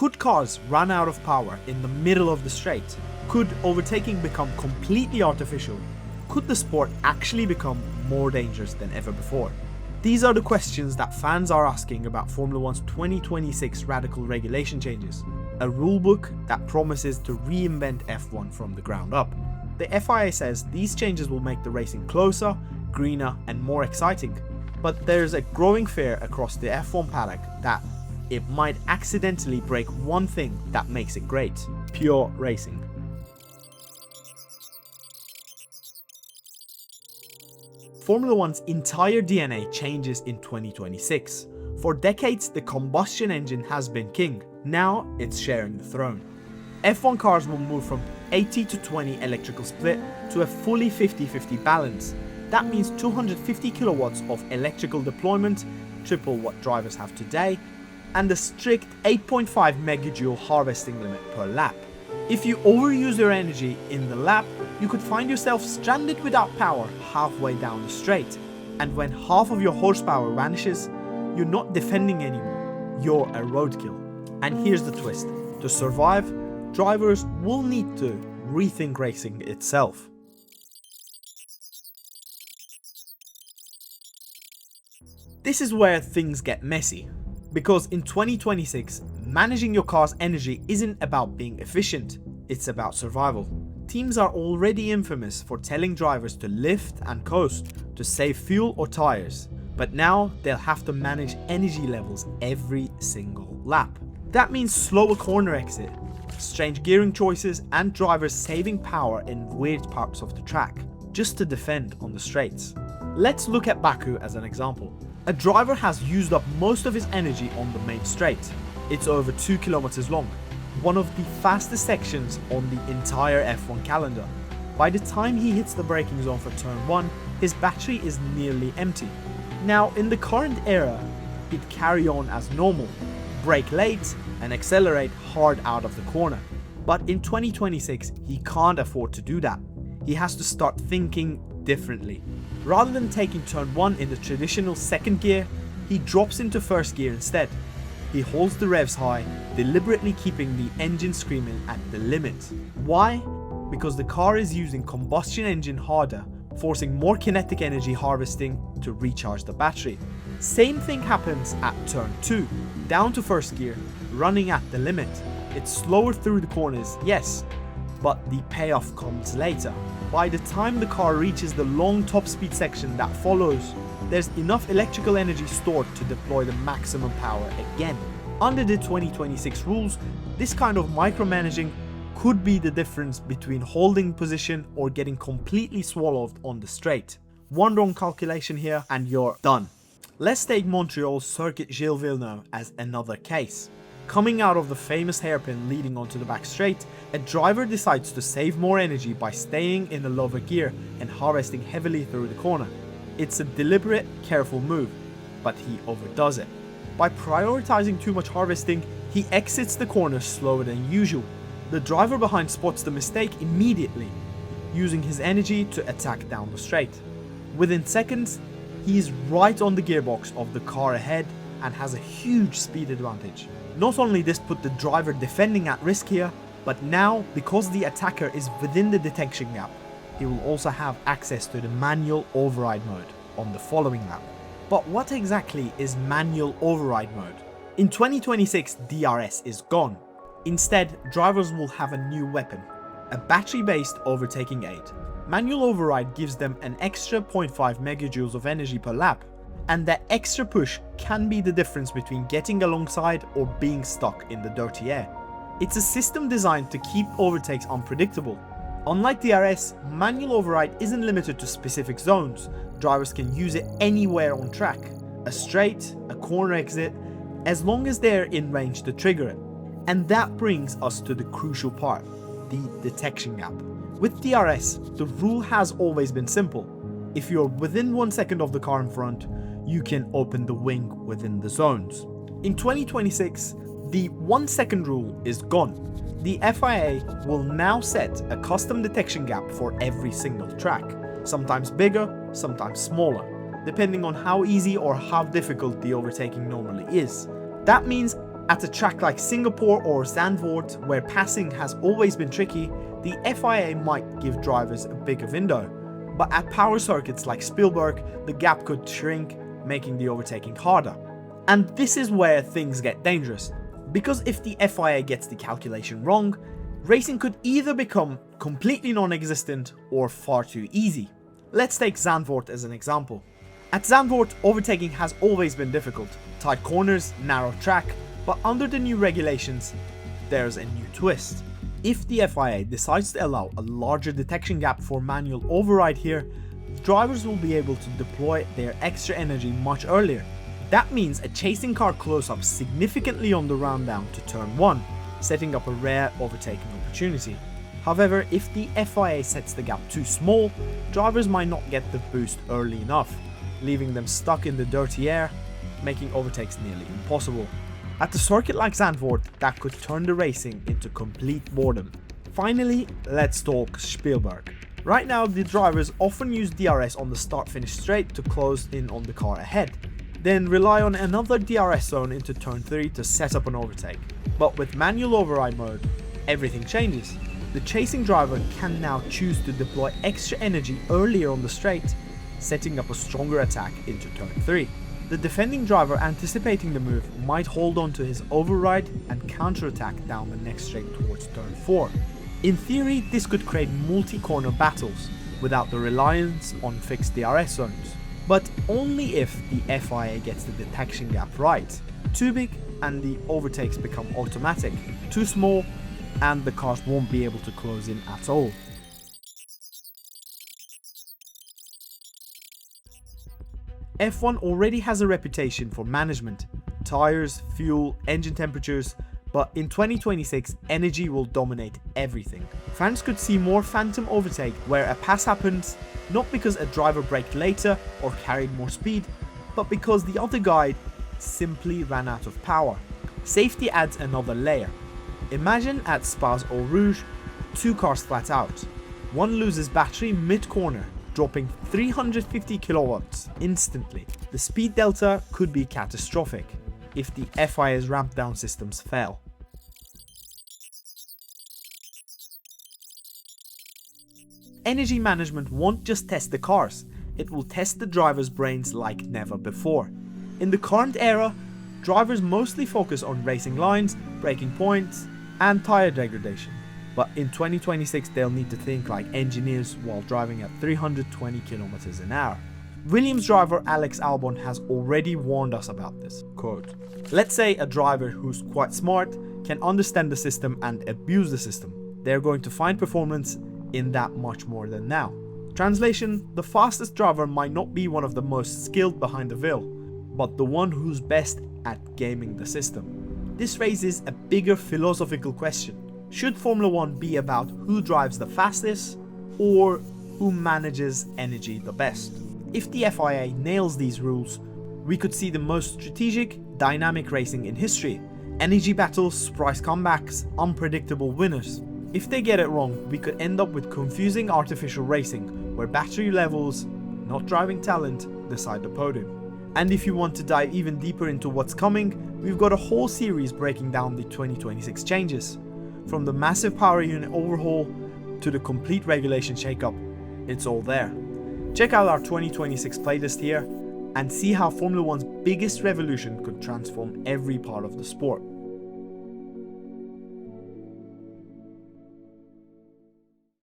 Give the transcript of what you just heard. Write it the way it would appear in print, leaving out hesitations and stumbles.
Could cars run out of power in the middle of the straight? Could overtaking become completely artificial? Could the sport actually become more dangerous than ever before? These are the questions that fans are asking about Formula One's 2026 radical regulation changes, a rulebook that promises to reinvent F1 from the ground up. The FIA says these changes will make the racing closer, greener and more exciting, but there's a growing fear across the F1 paddock that it might accidentally break one thing that makes it great: pure racing. Formula One's entire DNA changes in 2026. For decades, the combustion engine has been king. Now it's sharing the throne. F1 cars will move from 80 to 20 electrical split to a fully 50-50 balance. That means 250 kilowatts of electrical deployment, triple what drivers have today, and a strict 8.5 megajoule harvesting limit per lap. If you overuse your energy in the lap, you could find yourself stranded without power halfway down the straight. And when half of your horsepower vanishes, you're not defending anymore, you're a roadkill. And here's the twist: to survive, drivers will need to rethink racing itself. This is where things get messy, because in 2026, managing your car's energy isn't about being efficient, it's about survival. Teams are already infamous for telling drivers to lift and coast to save fuel or tires, but now they'll have to manage energy levels every single lap. That means slower corner exit, strange gearing choices, and drivers saving power in weird parts of the track, just to defend on the straights. Let's look at Baku as an example. A driver has used up most of his energy on the main straight. It's over 2 kilometers long, one of the fastest sections on the entire F1 calendar. By the time he hits the braking zone for turn 1, his battery is nearly empty. Now, in the current era, he'd carry on as normal, brake late and accelerate hard out of the corner. But in 2026, he can't afford to do that. He has to start thinking differently. Rather than taking turn 1 in the traditional second gear, he drops into first gear instead. He holds the revs high, deliberately keeping the engine screaming at the limit. Why? Because the car is using combustion engine harder, forcing more kinetic energy harvesting to recharge the battery. Same thing happens at turn 2, down to first gear, running at the limit. It's slower through the corners, yes, but the payoff comes later. By the time the car reaches the long top speed section that follows, there's enough electrical energy stored to deploy the maximum power again. Under the 2026 rules, this kind of micromanaging could be the difference between holding position or getting completely swallowed on the straight. One wrong calculation here and you're done. Let's take Montreal's Circuit Gilles Villeneuve as another case. Coming out of the famous hairpin leading onto the back straight, a driver decides to save more energy by staying in the lower gear and harvesting heavily through the corner. It's a deliberate, careful move, but he overdoes it. By prioritizing too much harvesting, he exits the corner slower than usual. The driver behind spots the mistake immediately, using his energy to attack down the straight. Within seconds, he is right on the gearbox of the car ahead and has a huge speed advantage. Not only this put the driver defending at risk here, but now, because the attacker is within the detection gap, he will also have access to the manual override mode on the following lap. But what exactly is manual override mode? In 2026, DRS is gone. Instead, drivers will have a new weapon, a battery-based overtaking aid. Manual override gives them an extra 0.5 megajoules of energy per lap, and that extra push can be the difference between getting alongside or being stuck in the dirty air. It's a system designed to keep overtakes unpredictable. Unlike DRS, manual override isn't limited to specific zones. Drivers can use it anywhere on track, a straight, a corner exit, as long as they're in range to trigger it. And that brings us to the crucial part, the detection gap. With DRS, the rule has always been simple. If you're within 1 second of the car in front, you can open the wing within the zones. In 2026, the 1 second rule is gone. The FIA will now set a custom detection gap for every single track, sometimes bigger, sometimes smaller, depending on how easy or how difficult the overtaking normally is. That means At a track like Singapore or Zandvoort, where passing has always been tricky, the FIA might give drivers a bigger window. But at power circuits like Spielberg, the gap could shrink, making the overtaking harder. And this is where things get dangerous, because if the FIA gets the calculation wrong, racing could either become completely non-existent or far too easy. Let's take Zandvoort as an example. At Zandvoort, overtaking has always been difficult. Tight corners, narrow track, but under the new regulations, there's a new twist. If the FIA decides to allow a larger detection gap for manual override here, drivers will be able to deploy their extra energy much earlier. That means a chasing car close up significantly on the round down to turn 1, setting up a rare overtaking opportunity. However, if the FIA sets the gap too small, drivers might not get the boost early enough, leaving them stuck in the dirty air, making overtakes nearly impossible. At a circuit like Zandvoort, that could turn the racing into complete boredom. Finally, let's talk Spielberg. Right now, the drivers often use DRS on the start-finish straight to close in on the car ahead, then rely on another DRS zone into turn 3 to set up an overtake. But with manual override mode, everything changes. The chasing driver can now choose to deploy extra energy earlier on the straight, setting up a stronger attack into turn 3. The defending driver anticipating the move might hold on to his override and counterattack down the next straight towards turn 4. In theory, this could create multi-corner battles without the reliance on fixed DRS zones, but only if the FIA gets the detection gap right. Too big and the overtakes become automatic, too small and the cars won't be able to close in at all. F1 already has a reputation for management, tires, fuel, engine temperatures, but in 2026 energy will dominate everything. Fans could see more phantom overtake where a pass happens not because a driver braked later or carried more speed, but because the other guy simply ran out of power. Safety adds another layer. Imagine at Spa or Rouge, 2 cars flat out. One loses battery mid-corner, dropping 350 kilowatts instantly. The speed delta could be catastrophic if the FIA's ramp down systems fail. Energy management won't just test the cars, it will test the drivers' brains like never before. In the current era, drivers mostly focus on racing lines, braking points, and tire degradation. But in 2026 they'll need to think like engineers while driving at 320 kilometers an hour. Williams driver Alex Albon has already warned us about this. Quote, "Let's say a driver who's quite smart can understand the system and abuse the system. They're going to find performance in that much more than now." Translation, the fastest driver might not be one of the most skilled behind the wheel, but the one who's best at gaming the system. This raises a bigger philosophical question. Should Formula 1 be about who drives the fastest or who manages energy the best? If the FIA nails these rules, we could see the most strategic, dynamic racing in history. Energy battles, surprise comebacks, unpredictable winners. If they get it wrong, we could end up with confusing artificial racing, where battery levels, not driving talent, decide the podium. And if you want to dive even deeper into what's coming, we've got a whole series breaking down the 2026 changes. From the massive power unit overhaul to the complete regulation shakeup, it's all there. Check out our 2026 playlist here and see how Formula 1's biggest revolution could transform every part of the sport.